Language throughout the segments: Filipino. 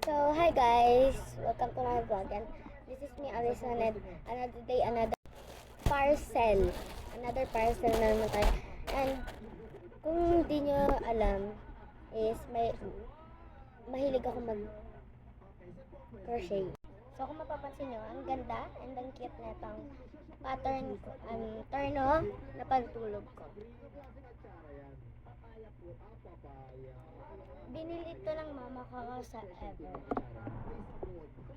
So, hi guys! Welcome to my vlog and this is me, Alison, and another day, another parcel. Another parcel na naman tayo. And kung hindi nyo alam, is mahilig ako mag-crochet. So, kung mapapansin nyo, ang ganda and ang cute na itong pattern ko, turno na pantulog ko. Binili ito ng mama ko sa Ever.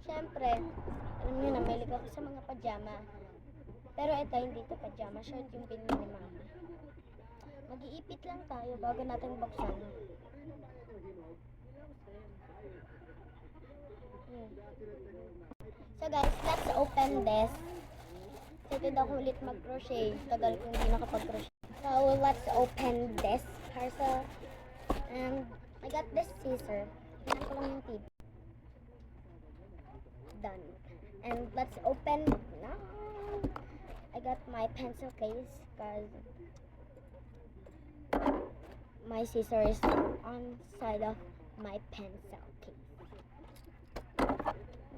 Siyempre, alam nyo na, mahilig ako sa mga pajama. Pero ito, hindi ito pajama. Short yung binili ni mama. Mag-iipit lang tayo bago natin buksan. So guys, let's open this. Excited ako ulit mag-crochet. Tagal kong hindi nakapag-crochet. So, let's open this parcel. And I got this scissor. Tingnan ko lang yung tip. Done. And let's open now. I got my pencil case because my scissor is on side of my pencil case.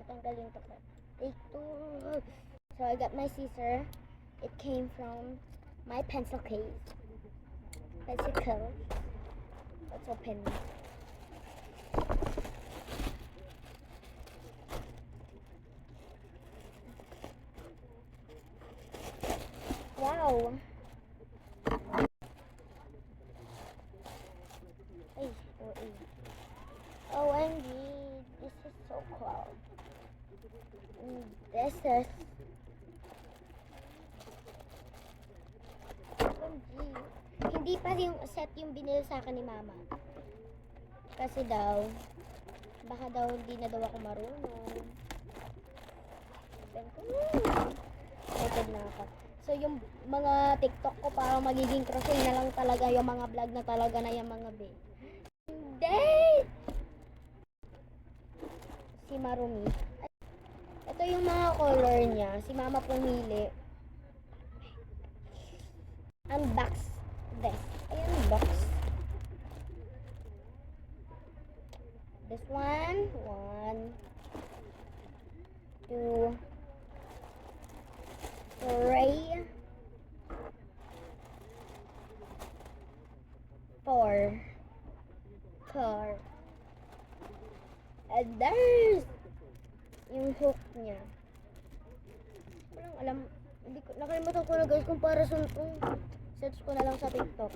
Natanggalin to ko. Take two. So I got my scissor. It came from my pencil case. Pencil. Let's open. Wow. OMG, this is so cool. This is OMG. Hindi pa yung set yung binili sa akin ni mama. Kasi daw, baka daw hindi na daw ako marunong. Excited na ako. So yung mga TikTok ko parang magiging crochet na lang talaga, yung mga vlog na talaga na yung mga be. Hindi! Si Marumi. Ito yung mga color niya. Si mama pumili. Unbox this. Ayan, box. This one. 1, 2, 3, 4. Car. And there's yung hook niya. Walang alam. Hindi ko, nakalimutan ko na guys kung para saan to. Search ko na lang sa TikTok.